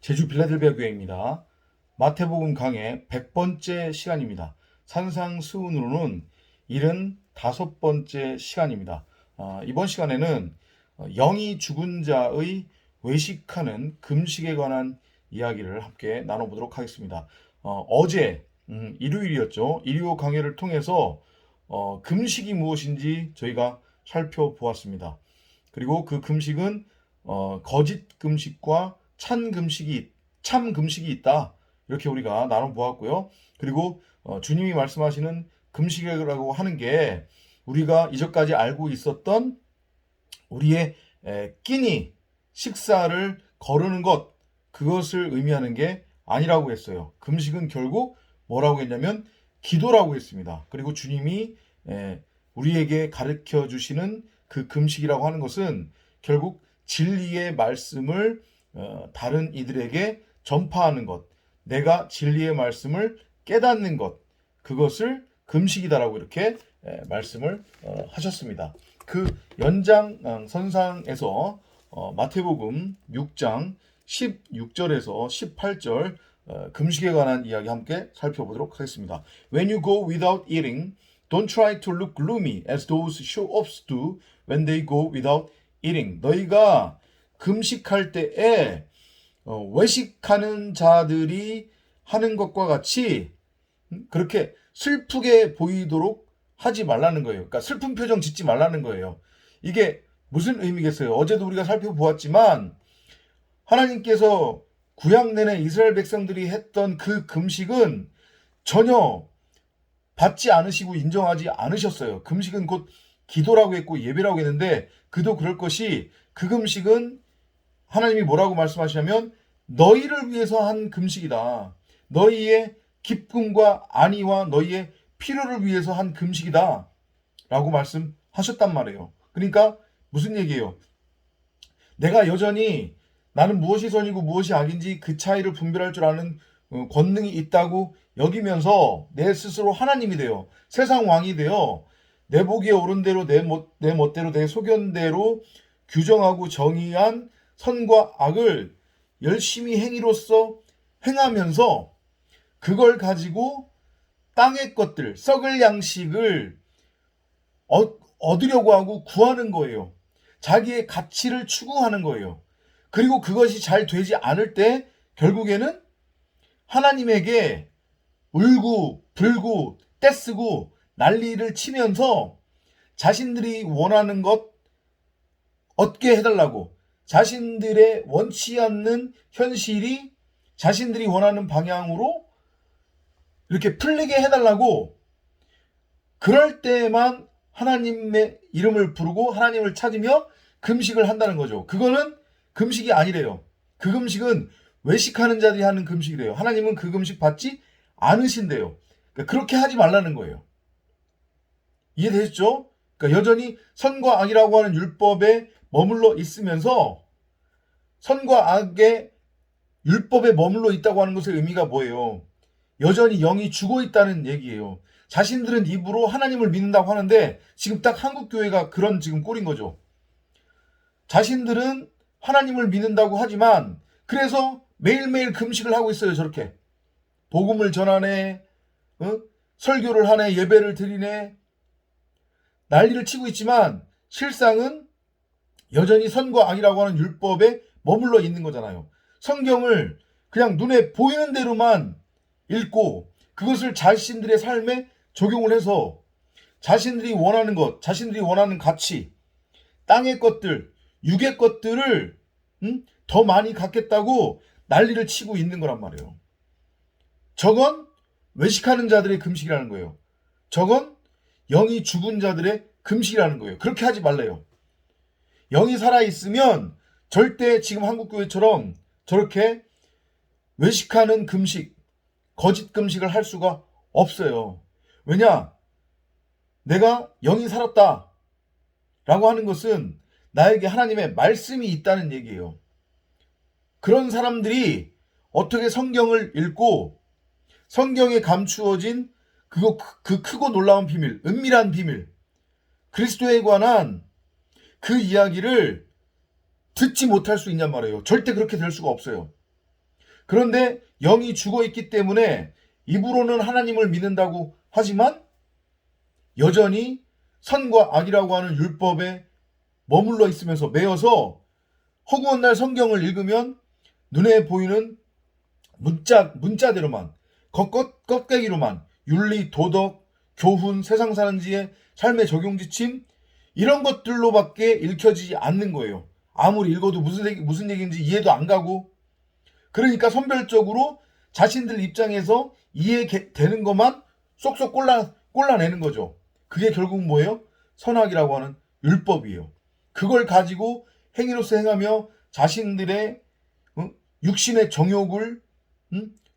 제주 빌라델비아 교회입니다. 마태복음 강의 100번째 시간입니다. 산상수훈으로는 75번째 시간입니다. 이번 시간에는 영이 죽은 자의 외식하는 금식에 관한 이야기를 함께 나눠보도록 하겠습니다. 어제 일요일이었죠. 일요 강의를 통해서 금식이 무엇인지 저희가 살펴보았습니다. 그리고 그 금식은 거짓 금식과 참 금식이 있다. 이렇게 우리가 나눠보았고요. 그리고 주님이 말씀하시는 금식이라고 하는 게 우리가 이전까지 알고 있었던 우리의 끼니 식사를 거르는 것, 그것을 의미하는 게 아니라고 했어요. 금식은 결국 뭐라고 했냐면 기도라고 했습니다. 그리고 주님이 우리에게 가르쳐 주시는 그 금식이라고 하는 것은 결국 진리의 말씀을 다른 이들에게 전파하는 것, 내가 진리의 말씀을 깨닫는 것, 그것을 금식이다라고 이렇게 말씀을 하셨습니다. 그 연장 선상에서 마태복음 6장 16절에서 18절 금식에 관한 이야기 함께 살펴보도록 하겠습니다. When you go without eating, don't try to look gloomy as those show-offs do when they go without eating. 너희가 금식할 때에 외식하는 자들이 하는 것과 같이 그렇게 슬프게 보이도록 하지 말라는 거예요. 그러니까 슬픈 표정 짓지 말라는 거예요. 이게 무슨 의미겠어요? 어제도 우리가 살펴보았지만 하나님께서 구약 내내 이스라엘 백성들이 했던 그 금식은 전혀 받지 않으시고 인정하지 않으셨어요. 금식은 곧 기도라고 했고 예배라고 했는데 그도 그럴 것이 그 금식은 하나님이 뭐라고 말씀하시냐면 너희를 위해서 한 금식이다. 너희의 기쁨과 안위와 너희의 필요를 위해서 한 금식이다. 라고 말씀하셨단 말이에요. 그러니까 무슨 얘기예요? 내가 여전히 나는 무엇이 선이고 무엇이 악인지 그 차이를 분별할 줄 아는 권능이 있다고 여기면서 내 스스로 하나님이 되어 세상 왕이 되어 내 보기에 옳은 대로 내 멋대로 내 소견대로 규정하고 정의한 선과 악을 열심히 행위로써 행하면서 그걸 가지고 땅의 것들, 썩을 양식을 얻으려고 하고 구하는 거예요. 자기의 가치를 추구하는 거예요. 그리고 그것이 잘 되지 않을 때 결국에는 하나님에게 울고 불고 떼쓰고 난리를 치면서 자신들이 원하는 것 얻게 해달라고, 자신들의 원치 않는 현실이 자신들이 원하는 방향으로 이렇게 풀리게 해달라고, 그럴 때만 하나님의 이름을 부르고 하나님을 찾으며 금식을 한다는 거죠. 그거는 금식이 아니래요. 그 금식은 외식하는 자들이 하는 금식이래요. 하나님은 그 금식 받지 않으신대요. 그러니까 그렇게 하지 말라는 거예요. 이해되셨죠? 그러니까 여전히 선과 악이라고 하는 율법에 머물러 있으면서 선과 악의 율법에 머물러 있다고 하는 것의 의미가 뭐예요? 여전히 영이 죽어 있다는 얘기예요. 자신들은 입으로 하나님을 믿는다고 하는데 지금 딱 한국교회가 그런 지금 꼴인 거죠. 자신들은 하나님을 믿는다고 하지만 그래서 매일매일 금식을 하고 있어요. 저렇게 복음을 전하네, 설교를 하네, 예배를 드리네, 난리를 치고 있지만 실상은 여전히 선과 악이라고 하는 율법에 머물러 있는 거잖아요. 성경을 그냥 눈에 보이는 대로만 읽고 그것을 자신들의 삶에 적용을 해서 자신들이 원하는 것, 자신들이 원하는 가치, 땅의 것들, 육의 것들을 더 많이 갖겠다고 난리를 치고 있는 거란 말이에요. 저건 외식하는 자들의 금식이라는 거예요. 저건 영이 죽은 자들의 금식이라는 거예요. 그렇게 하지 말래요. 영이 살아있으면 절대 지금 한국교회처럼 저렇게 외식하는 금식, 거짓 금식을 할 수가 없어요. 왜냐? 내가 영이 살았다 라고 하는 것은 나에게 하나님의 말씀이 있다는 얘기예요. 그런 사람들이 어떻게 성경을 읽고 성경에 감추어진 그 크고 놀라운 비밀, 은밀한 비밀, 그리스도에 관한 그 이야기를 듣지 못할 수 있냔 말이에요. 절대 그렇게 될 수가 없어요. 그런데 영이 죽어 있기 때문에 입으로는 하나님을 믿는다고 하지만 여전히 선과 악이라고 하는 율법에 머물러 있으면서 매여서 허구한 날 성경을 읽으면 눈에 보이는 문자대로만 껍데기로만 윤리, 도덕, 교훈, 세상 사는 지의 삶의 적용 지침 이런 것들로밖에 읽혀지지 않는 거예요. 아무리 읽어도 무슨 얘기인지 이해도 안 가고 그러니까 선별적으로 자신들 입장에서 이해되는 것만 쏙쏙 골라내는 거죠. 그게 결국 뭐예요? 선악이라고 하는 율법이에요. 그걸 가지고 행위로서 행하며 자신들의 육신의 정욕을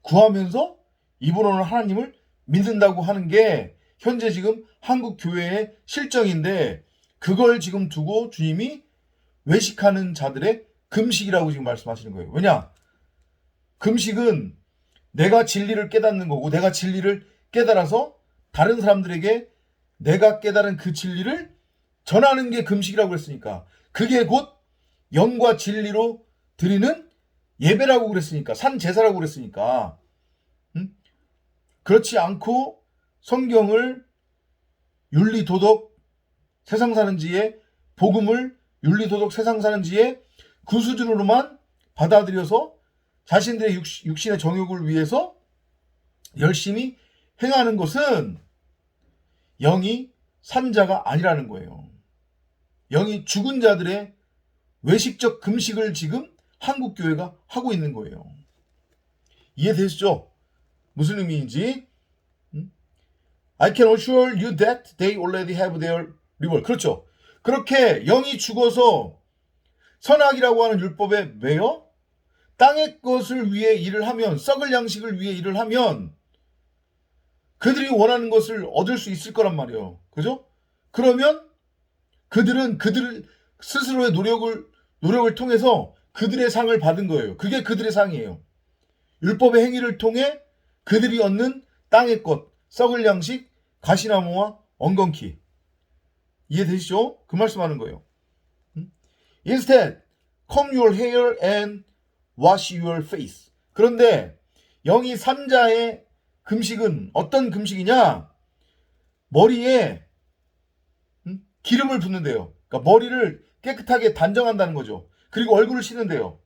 구하면서 입으로는 하나님을 믿는다고 하는 게 현재 지금 한국 교회의 실정인데 그걸 지금 두고 주님이 외식하는 자들의 금식이라고 지금 말씀하시는 거예요. 왜냐? 금식은 내가 진리를 깨닫는 거고 내가 진리를 깨달아서 다른 사람들에게 내가 깨달은 그 진리를 전하는 게 금식이라고 했으니까 그게 곧 영과 진리로 드리는 예배라고 그랬으니까 산 제사라고 그랬으니까 그렇지 않고 성경을 윤리 도덕 세상 사는 지에 복음을 윤리 도덕 세상 사는 지에 그 수준으로만 받아들여서 자신들의 육신의 정욕을 위해서 열심히 행하는 것은 영이 산 자가 아니라는 거예요. 영이 죽은 자들의 외식적 금식을 지금 한국 교회가 하고 있는 거예요. 이해되시죠? 무슨 의미인지? I can assure you that they already have their reward. 그렇죠. 그렇게 영이 죽어서 선악이라고 하는 율법에 매여 땅의 것을 위해 일을 하면 썩을 양식을 위해 일을 하면 그들이 원하는 것을 얻을 수 있을 거란 말이에요. 그죠? 그러면 그들은 그들 스스로의 노력을 통해서 그들의 상을 받은 거예요. 그게 그들의 상이에요. 율법의 행위를 통해 그들이 얻는 땅의 것, 썩을 양식, 가시나무와 엉겅퀴. 이해되시죠? 그 말씀하는 거예요. Instead, comb your hair and wash your face. 그런데 영이 산자의 금식은 어떤 금식이냐? 머리에 기름을 붓는데요. 그러니까 머리를 깨끗하게 단정한다는 거죠. 그리고 얼굴을 씻는데요.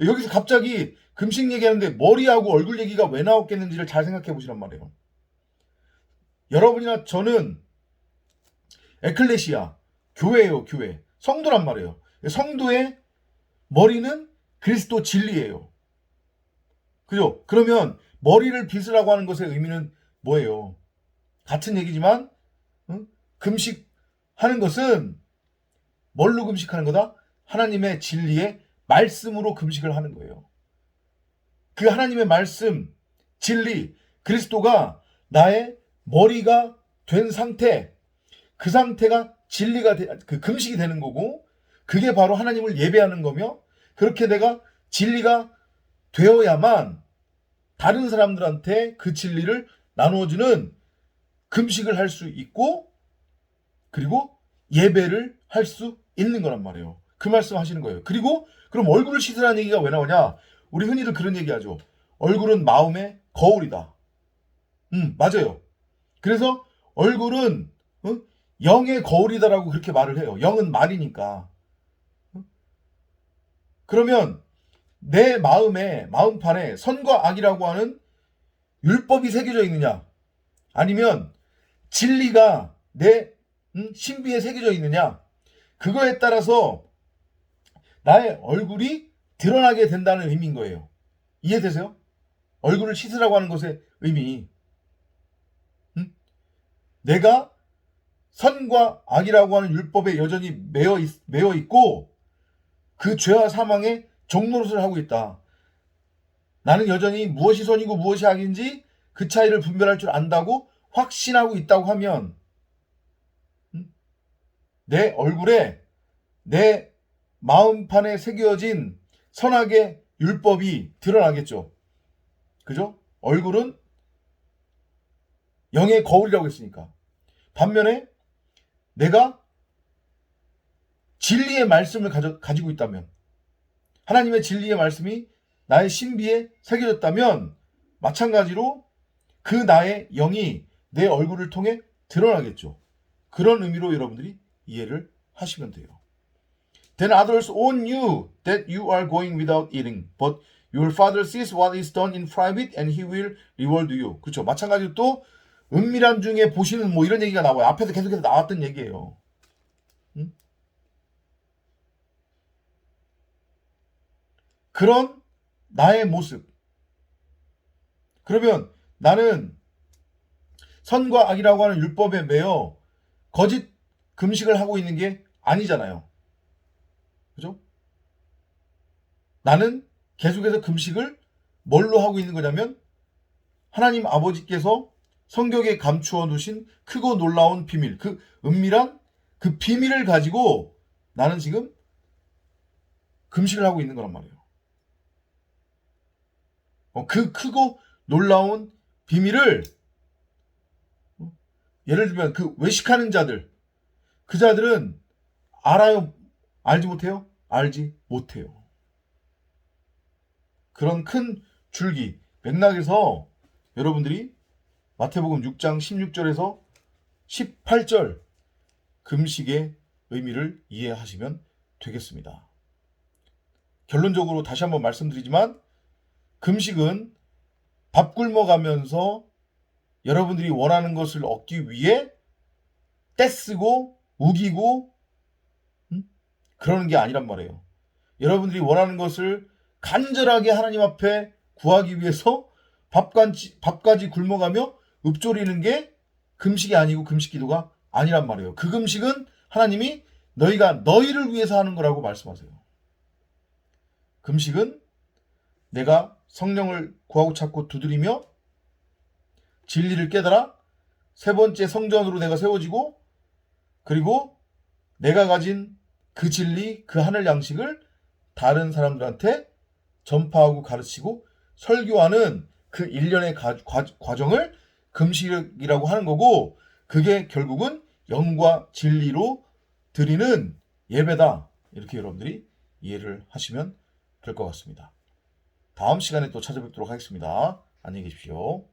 여기서 갑자기 금식 얘기하는데 머리하고 얼굴 얘기가 왜 나왔겠는지를 잘 생각해 보시란 말이에요. 여러분이나 저는 에클레시아, 교회예요, 교회. 성도란 말이에요. 성도의 머리는 그리스도 진리예요. 그죠? 그러면 머리를 빗으라고 하는 것의 의미는 뭐예요? 같은 얘기지만 금식하는 것은 뭘로 금식하는 거다? 하나님의 진리의 말씀으로 금식을 하는 거예요. 그 하나님의 말씀, 진리, 그리스도가 나의 머리가 된 상태, 그 상태가 진리가 그 금식이 되는 거고 그게 바로 하나님을 예배하는 거며 그렇게 내가 진리가 되어야만 다른 사람들한테 그 진리를 나누어주는 금식을 할 수 있고 그리고 예배를 할 수 있는 거란 말이에요. 그 말씀 하시는 거예요. 그리고 그럼 얼굴을 씻으라는 얘기가 왜 나오냐? 우리 흔히들 그런 얘기하죠. 얼굴은 마음의 거울이다. 맞아요. 그래서 얼굴은 영의 거울이다라고 그렇게 말을 해요. 영은 말이니까. 그러면 내 마음판에 선과 악이라고 하는 율법이 새겨져 있느냐? 아니면 진리가 내 신비에 새겨져 있느냐? 그거에 따라서 나의 얼굴이 드러나게 된다는 의미인 거예요. 이해되세요? 얼굴을 씻으라고 하는 것의 의미. 내가 선과 악이라고 하는 율법에 여전히 매여 있고 그 죄와 사망의 종노릇을 하고 있다. 나는 여전히 무엇이 선이고 무엇이 악인지 그 차이를 분별할 줄 안다고 확신하고 있다고 하면 내 얼굴에 내 마음판에 새겨진 선악의 율법이 드러나겠죠. 그죠? 얼굴은 영의 거울이라고 했으니까. 반면에 내가 진리의 말씀을 가지고 있다면 하나님의 진리의 말씀이 나의 신비에 새겨졌다면 마찬가지로 그 나의 영이 내 얼굴을 통해 드러나겠죠. 그런 의미로 여러분들이 이해를 하시면 돼요. Then others own you that you are going without eating, but your father sees what is done in private and he will reward you. 그렇죠. 마찬가지로 또 은밀한 중에 보시는 뭐 이런 얘기가 나와요. 앞에서 계속해서 나왔던 얘기예요. 응? 그런 나의 모습. 그러면 나는 선과 악이라고 하는 율법에 매여 거짓 금식을 하고 있는 게 아니잖아요. 그죠? 나는 계속해서 금식을 뭘로 하고 있는 거냐면 하나님 아버지께서 성경에 감추어 두신 크고 놀라운 비밀, 그 은밀한 그 비밀을 가지고 나는 지금 금식을 하고 있는 거란 말이에요. 그 크고 놀라운 비밀을 예를 들면 그 외식하는 자들, 그 자들은 알아요? 알지 못해요? 알지 못해요. 그런 큰 줄기, 맥락에서 여러분들이 마태복음 6장 16절에서 18절 금식의 의미를 이해하시면 되겠습니다. 결론적으로 다시 한번 말씀드리지만 금식은 밥 굶어가면서 여러분들이 원하는 것을 얻기 위해 떼쓰고 우기고 그러는 게 아니란 말이에요. 여러분들이 원하는 것을 간절하게 하나님 앞에 구하기 위해서 밥까지 굶어가며 읊조리는 게 금식이 아니고 금식 기도가 아니란 말이에요. 그 금식은 하나님이 너희가 너희를 위해서 하는 거라고 말씀하세요. 금식은 내가 성령을 구하고 찾고 두드리며 진리를 깨달아 세 번째 성전으로 내가 세워지고 그리고 내가 가진 그 진리, 그 하늘 양식을 다른 사람들한테 전파하고 가르치고 설교하는 그 일련의 과정을 금식이라고 하는 거고 그게 결국은 영과 진리로 드리는 예배다. 이렇게 여러분들이 이해를 하시면 될 것 같습니다. 다음 시간에 또 찾아뵙도록 하겠습니다. 안녕히 계십시오.